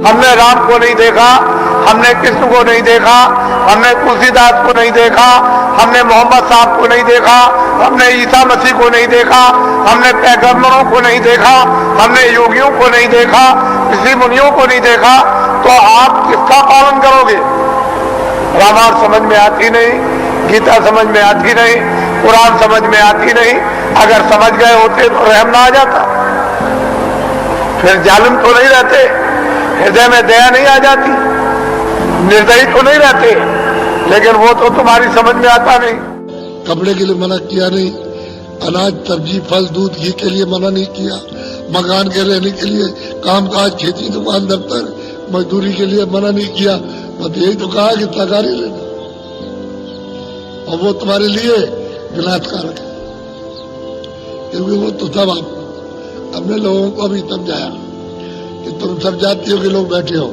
हमने राम को नहीं देखा, हमने कृष्ण को नहीं देखा, हमने तुलसीदास को नहीं देखा, हमने मोहम्मद साहब को नहीं देखा, हमने ईसा मसीह को नहीं देखा, हमने पैगंबरों को नहीं देखा, हमने योगियों को नहीं देखा, ऋषि मुनियों को नहीं देखा, तो आप किसका पालन करोगे? रामायण समझ में आती नहीं, गीता समझ में आती नहीं, कुरान समझ में आती नहीं। अगर समझ गए होते तो रहम ना आ जाता, फिर जालिम तो नहीं रहते, हृदय में दया नहीं आ जाती, निर्दयी तो नहीं रहते, लेकिन वो तो तुम्हारी समझ में आता नहीं। कपड़े के लिए मना किया नहीं, अनाज सब्जी फल दूध घी के लिए मना नहीं किया, मकान के रहने के लिए, कामकाज खेती दुकान दफ्तर मजदूरी के लिए मना नहीं किया। बस यही तो कहा कि तगारी लेना, और वो तुम्हारे लिए विनाशकारक है, क्योंकि वो तो सब आप अपने लोगों को अभी समझाया कि तुम सब जातियों के लोग बैठे हो,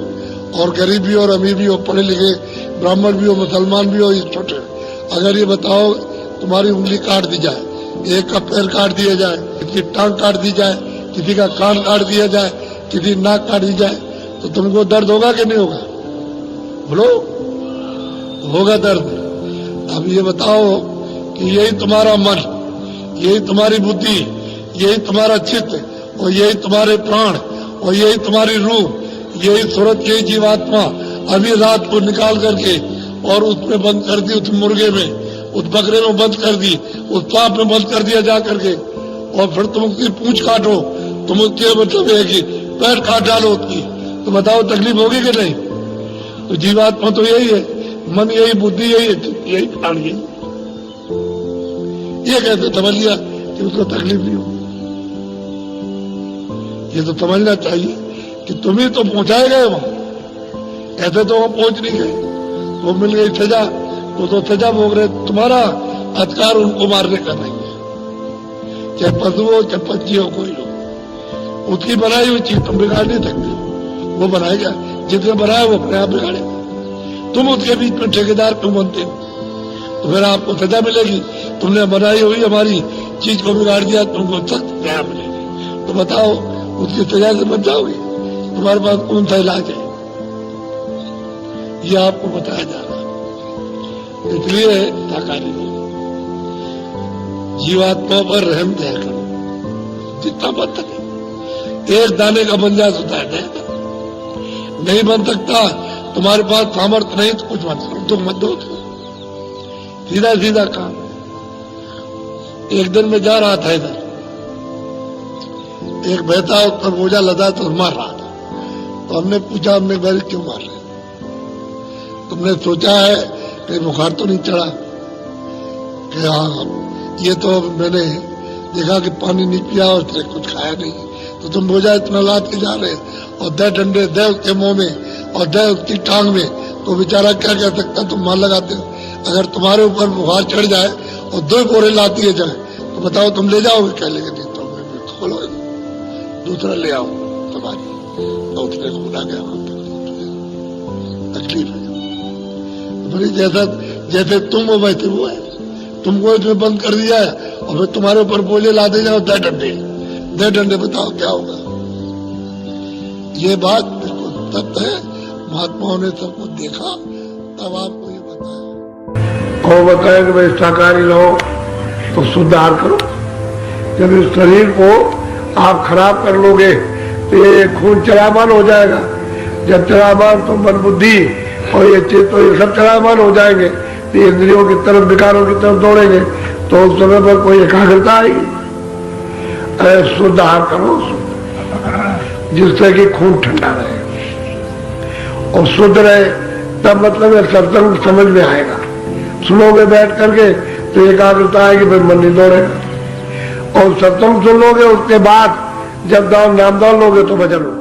और गरीब भी हो और अमीर भी हो, पढ़े लिखे ब्राह्मण भी हो, मुसलमान भी हो, छोटे। अगर ये बताओ तुम्हारी उंगली काट दी जाए, एक का पैर काट दिया जाए, किसी की टांग काट दी जाए, किसी का कान काट दिया जाए, किसी नाक काट दी जाए, तो तुमको दर्द होगा कि नहीं होगा? बोलो, होगा दर्द। अब ये बताओ कि यही तुम्हारा मन, यही तुम्हारी बुद्धि, यही तुम्हारा चित्त, और यही तुम्हारे प्राण, और यही तुम्हारी रूह, यही सूरत, यही जीवात्मा अभी रात को निकाल करके और उसमें बंद कर दी, उस मुर्गे में, उस बकरे में बंद कर दी, उस सांप में बंद कर दिया जा करके, और फिर तुम उसकी पूंछ काटो, तुम उसके मतलब है कि पैर काट डालो उसकी, तो बताओ तकलीफ होगी कि नहीं? तो जीवात्मा तो यही है, मन यही, बुद्धि यही है, यही प्राण यही। ये कैसे समझ लिया कि उसको तकलीफ नहीं हो? ये तो समझना चाहिए कि तुम ही तो पहुंचाए गए वहां, ऐसे तो वहां पहुंच नहीं गए। वो मिल गई सजा, वो तो सजा भोग रहे, तुम्हारा अधिकार उनको मारने का नहीं है, चाहे पशु हो चाहे पक्षी हो, कोई हो, उसकी बनाई हुई चीज तुम बिगाड़ नहीं सकते। वो बनाएगा, जिसने बनाया वो अपने आप बिगाड़ेगा। तुम उसके बीच में ठेकेदार क्यों बनते हो? तो फिर आपको सजा मिलेगी, तुमने बनाई हुई हमारी चीज को बिगाड़ दिया, तुमको सख्त सजा मिलेगी। तो बताओ उसकी सजा से बच जाओगे? तुम्हारे पास कौन सा इलाज है? ये आपको बताया जा रहा है। इसलिए ताकारी लो, जीवात्मा पर रहम दया करो, जितना बन सके। एक दाने का बन जाए होता है, नहीं बन सकता, तुम्हारे पास सामर्थ्य नहीं तो कुछ मत करो, तुम मत दो, सीधा सीधा काम। एक दिन में जा रहा था इधर, एक बहता उस पर बोझा लदा तो मार रहा था, तो हमने पूछा, हमने घर क्यों मार रहे? तुमने सोचा है कि बुखार तो नहीं चढ़ा? कि हाँ, ये तो मैंने देखा कि पानी नहीं पिया और कुछ खाया नहीं, तो तुम बोझा इतना लाद के जा रहे, और 10 डंडे दे उसके मुंह में और 10 उसकी टांग में, तो बेचारा क्या कह सकता? तुम मार लगाते हो। अगर तुम्हारे ऊपर बुखार चढ़ जाए और 2 बोरे लाती है जाए, तो बताओ तुम ले जाओगे? क्या लेके? नहीं, तो खोलो, दूसरा ले आओ तुम्हारी, तो उसने खोला गया, तकलीफ है। बड़ी जैसे तुम हो वैसे वो है, तुमको इसमें बंद कर दिया है, और फिर तुम्हारे ऊपर बोझे लाते जाओ 10 डंडे, बताओ क्या होगा? ये बात बिल्कुल सत्य है, महात्माओं ने सबको देखा, तब आपको ये बताया। और बताया कि भाई शाकाहारी रहो तो सुधार करो। जब इस शरीर को आप खराब कर लोगे तो ये खून चलामान हो जाएगा, जब चलामान तो मन बुद्धि और ये चित्त तो ये सब चलामान हो जाएंगे, तो इंद्रियों की तरफ विकारों की तरफ दौड़ेंगे, तो उस समय पर कोई एकाग्रता आएगी। शुद्ध आहार करो, जिससे कि खून ठंडा रहे और शुद्ध रहे, तब मतलब है सत्संग समझ में आएगा। सुनोगे बैठ करके तो एकाग्रता आएगी, फिर मन नहीं दौड़ेगा। और सत्संग सुन लोगे, उसके बाद जब नाम दान लोगे तो भजन होगा।